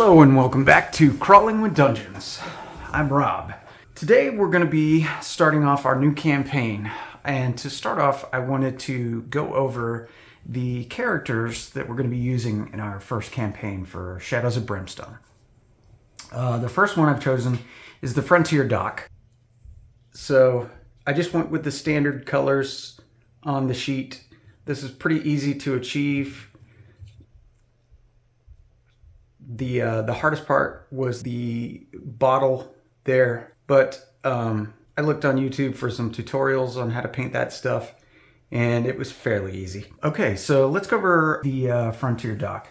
Hello and welcome back to Crawling with Dungeons. I'm Rob. Today we're going to be starting off our new campaign, and to start off I wanted to go over the characters that we're going to be using in our first campaign for Shadows of Brimstone. The first one I've chosen is the Frontier Doc. So I just went with the standard colors on the sheet. This is pretty easy to achieve. The hardest part was the bottle there, but I looked on YouTube for some tutorials on how to paint that stuff, and it was fairly easy. Okay, so let's go over the Frontier Doc.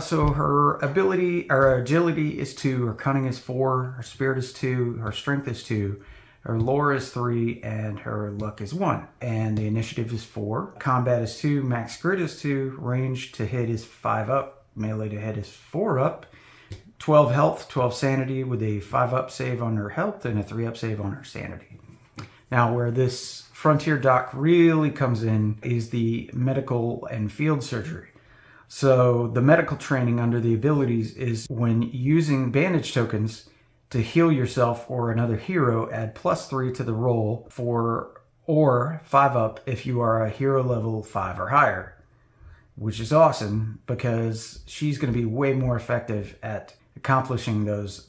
So her ability, or agility is 2, her cunning is 4, her spirit is 2, her strength is 2, her lore is 3, and her luck is 1. And the initiative is 4. Combat is 2, max grit is 2, range to hit is 5 up. Melee to hit is 4 up, 12 health, 12 sanity with a 5 up save on her health and a 3 up save on her sanity. Now where this Frontier Doc really comes in is the medical and field surgery. So the medical training under the abilities is when using bandage tokens to heal yourself or another hero, add +3 to the roll for or 5 up if you are a hero level 5 or higher. Which is awesome because she's going to be way more effective at accomplishing those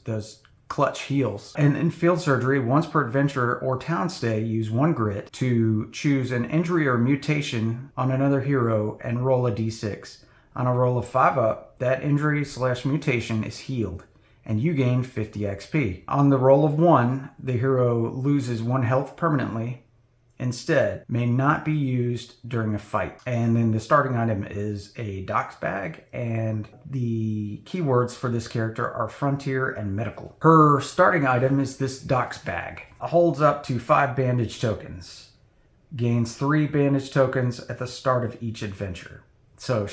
clutch heals. And in field surgery, once per adventure or town stay, use 1 grit to choose an injury or mutation on another hero and roll a d6. On a roll of 5 up, that injury/mutation is healed and you gain 50 XP. On the roll of 1, the hero loses 1 health permanently. Instead, may not be used during a fight. And then the starting item is a doc's bag, and the keywords for this character are frontier and medical. Her starting item is this doc's bag. Holds up to 5 bandage tokens. Gains 3 bandage tokens at the start of each adventure. So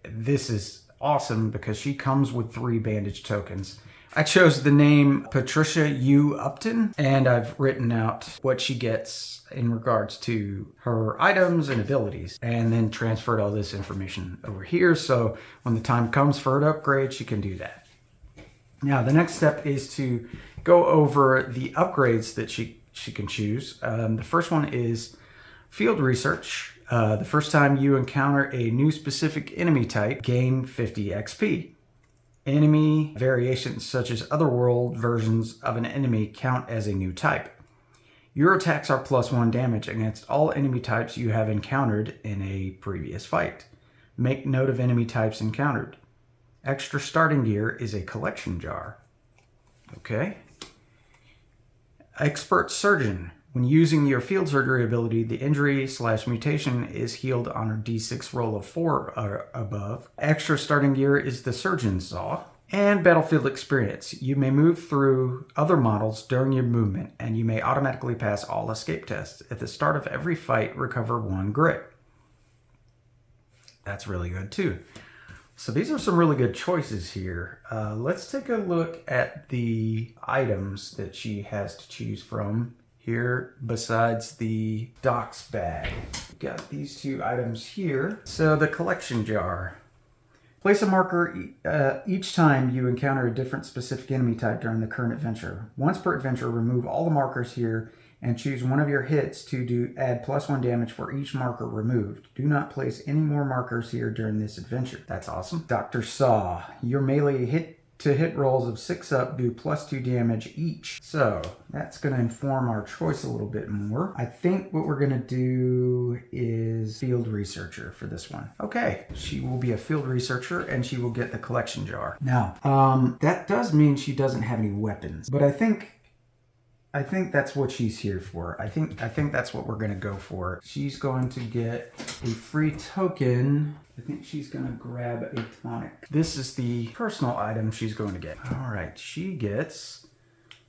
this is awesome because she comes with 3 bandage tokens. I chose the name Patricia U. Upton, and I've written out what she gets in regards to her items and abilities, and then transferred all this information over here, so when the time comes for her to upgrade, she can do that. Now, the next step is to go over the upgrades that she can choose. The first one is field research. The first time you encounter a new specific enemy type, gain 50 XP. Enemy variations such as otherworld versions of an enemy count as a new type. Your attacks are +1 damage against all enemy types you have encountered in a previous fight. Make note of enemy types encountered. Extra starting gear is a collection jar. Okay. Expert surgeon. When using your field surgery ability, the injury/mutation is healed on a d6 roll of 4 or above. Extra starting gear is the surgeon's saw. And battlefield experience. You may move through other models during your movement, and you may automatically pass all escape tests. At the start of every fight, recover 1 grit. That's really good too. So these are some really good choices here. Let's take a look at the items that she has to choose from here besides the doc's bag. We've got these 2 items here. So the collection jar. Place a marker each time you encounter a different specific enemy type during the current adventure. Once per adventure, remove all the markers here and choose one of your hits to add +1 damage for each marker removed. Do not place any more markers here during this adventure. That's awesome. Dr. Saw. Your melee hit rolls of 6 up do +2 damage each. So that's going to inform our choice a little bit more. I think what we're going to do is field researcher for this one. Okay, she will be a field researcher and she will get the collection jar. Now, that does mean she doesn't have any weapons, but I think that's what she's here for. I think that's what we're going to go for. She's going to get a free token. I think she's going to grab a tonic. This is the personal item she's going to get. All right, she gets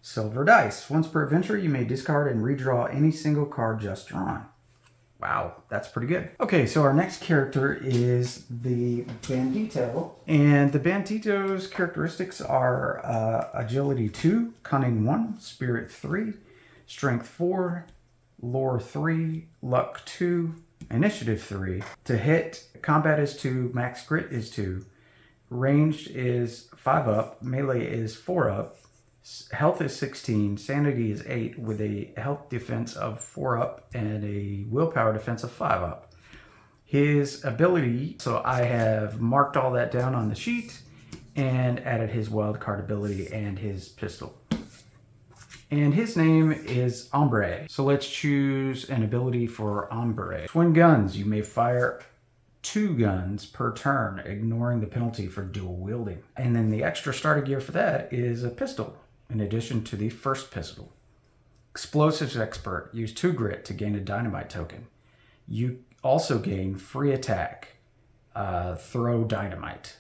silver dice. Once per adventure, you may discard and redraw any single card just drawn. Wow, that's pretty good. Okay, so our next character is the Bandito. And the Bandito's characteristics are agility 2, cunning 1, spirit 3, strength 4, lore 3, luck 2, initiative 3. To hit, combat is 2, max grit is 2, Ranged is 5 up, melee is 4 up, health is 16, sanity is 8 with a health defense of 4 up and a willpower defense of 5 up. His ability, so I have marked all that down on the sheet and added his wildcard ability and his pistol. And his name is Ombre. So let's choose an ability for Ombre. Twin guns, you may fire 2 guns per turn, ignoring the penalty for dual wielding. And then the extra starter gear for that is a pistol, in addition to the first pistol. Explosives expert, use 2 grit to gain a dynamite token. You also gain free attack, throw dynamite,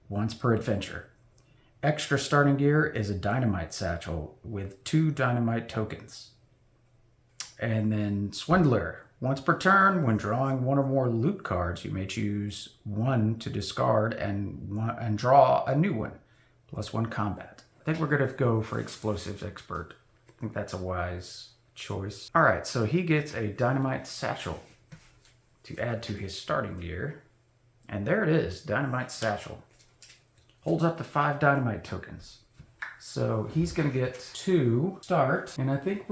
once per adventure. Extra starting gear is a dynamite satchel with 2 dynamite tokens. And then Swindler, once per turn, when drawing 1 or more loot cards, you may choose 1 to discard and draw a new one, plus 1 combat. I think we're going to go for Explosives Expert. I think that's a wise choice. All right, so he gets a dynamite satchel to add to his starting gear. And there it is, dynamite satchel. Holds up to 5 dynamite tokens. So he's going to get 2 start. And I think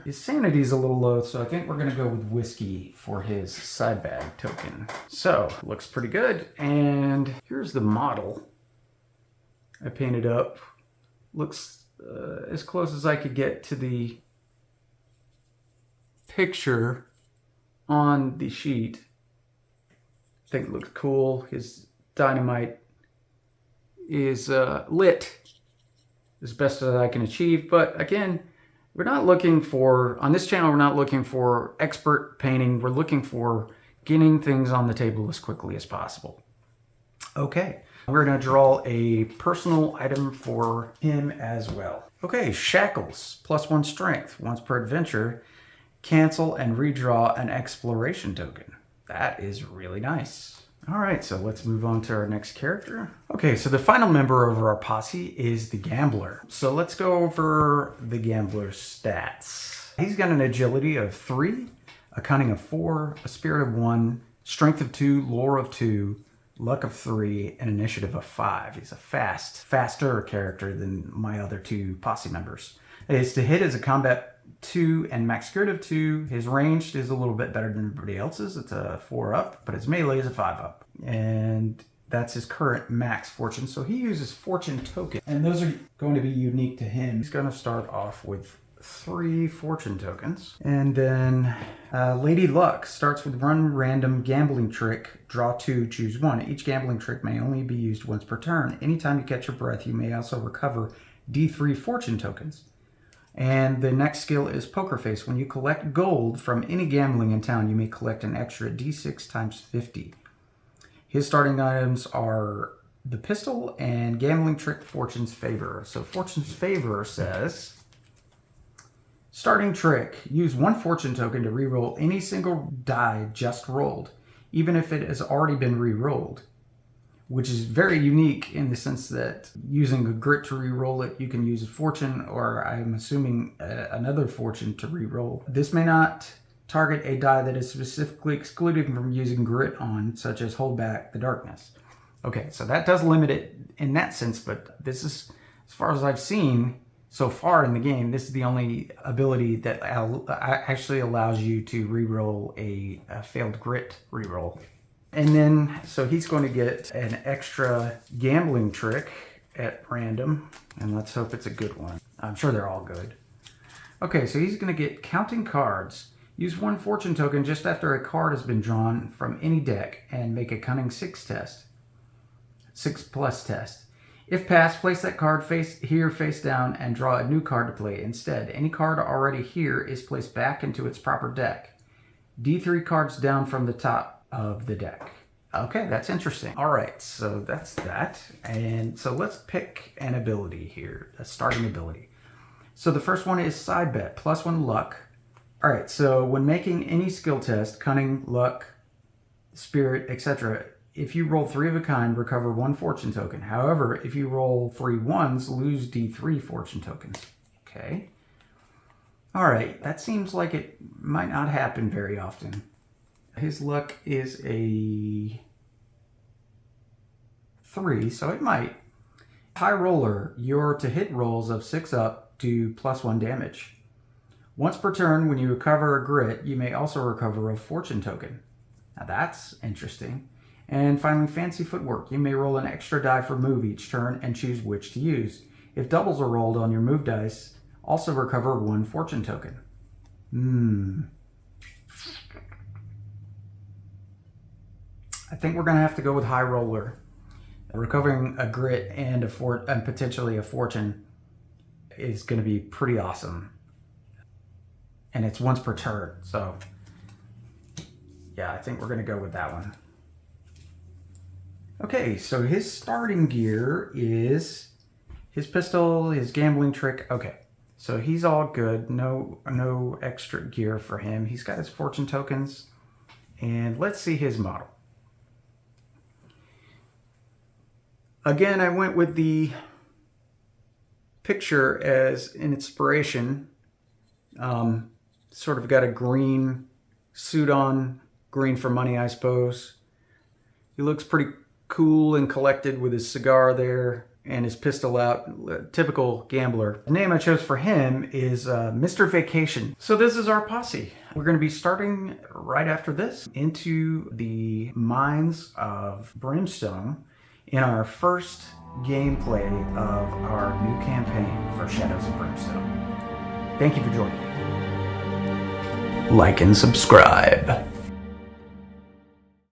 his sanity's a little low, so I think we're going to go with whiskey for his side bag token. So, looks pretty good. And here's the model I painted up. Looks as close as I could get to the picture on the sheet. I think it looks cool. His dynamite is lit as best as I can achieve. But again, we're not looking for, on this channel, we're not looking for expert painting. We're looking for getting things on the table as quickly as possible. Okay, we're going to draw a personal item for him as well. Okay, shackles, +1 strength, once per adventure. Cancel and redraw an exploration token. That is really nice. All right, so let's move on to our next character. Okay, so the final member of our posse is the Gambler. So let's go over the Gambler's stats. He's got an agility of 3, a cunning of 4, a spirit of 1, strength of 2, lore of 2, luck of 3, and initiative of 5. He's a faster character than my other 2 posse members. His to hit is a combat 2 and max spirit of 2. His ranged is a little bit better than everybody else's. It's a 4 up, but his melee is a 5 up. And that's his current max fortune. So he uses fortune tokens, and those are going to be unique to him. He's going to start off with 3 fortune tokens. And then Lady Luck starts with run random gambling trick, draw 2, choose 1. Each gambling trick may only be used once per turn. Anytime you catch your breath, you may also recover D3 fortune tokens. And the next skill is Poker Face. When you collect gold from any gambling in town, you may collect an extra D6 times 50. His starting items are the pistol and gambling trick Fortune's Favor. So Fortune's Favor says, starting trick, use 1 fortune token to reroll any single die just rolled, even if it has already been re-rolled. Which is very unique in the sense that using a grit to re-roll it, you can use a fortune, or I'm assuming another fortune to re-roll. This may not target a die that is specifically excluded from using grit on, such as hold back the darkness. Okay, so that does limit it in that sense, but this is, as far as I've seen so far in the game, this is the only ability that actually allows you to re-roll a failed grit re-roll. And then, so he's going to get an extra gambling trick at random, and let's hope it's a good one. I'm sure they're all good. Okay, so he's going to get counting cards. Use 1 fortune token just after a card has been drawn from any deck and make a cunning 6 test. 6+ test. If passed, place that card face down and draw a new card to play. Instead, any card already here is placed back into its proper deck. D3 cards down from the top of the deck. Okay, that's interesting. All right, so that's that. And so let's pick an ability here, a starting ability. So the first one is side bet, +1 luck. All right, so when making any skill test, cunning, luck, spirit, etc., if you roll 3 of a kind, recover 1 fortune token. However, if you roll 3 ones, lose D3 fortune tokens. Okay. All right, that seems like it might not happen very often. His luck is a 3, so it might. High roller, your to hit rolls of 6 up do +1 damage. Once per turn, when you recover a grit, you may also recover a fortune token. Now that's interesting. And finally, fancy footwork. You may roll an extra die for move each turn and choose which to use. If doubles are rolled on your move dice, also recover 1 fortune token. I think we're going to have to go with high roller. Recovering a grit and potentially a fortune is going to be pretty awesome. And it's once per turn, so yeah, I think we're going to go with that one. Okay, so his starting gear is his pistol, his gambling trick. Okay, so he's all good. No extra gear for him. He's got his fortune tokens. And let's see his model. Again, I went with the picture as an inspiration. Sort of got a green suit on, green for money, I suppose. He looks pretty cool and collected with his cigar there and his pistol out. Typical gambler. The name I chose for him is Mr. Vacation. So this is our posse. We're going to be starting right after this into the mines of Brimstone in our first gameplay of our new campaign for Shadows of Brimstone. Thank you for joining me. Like and subscribe.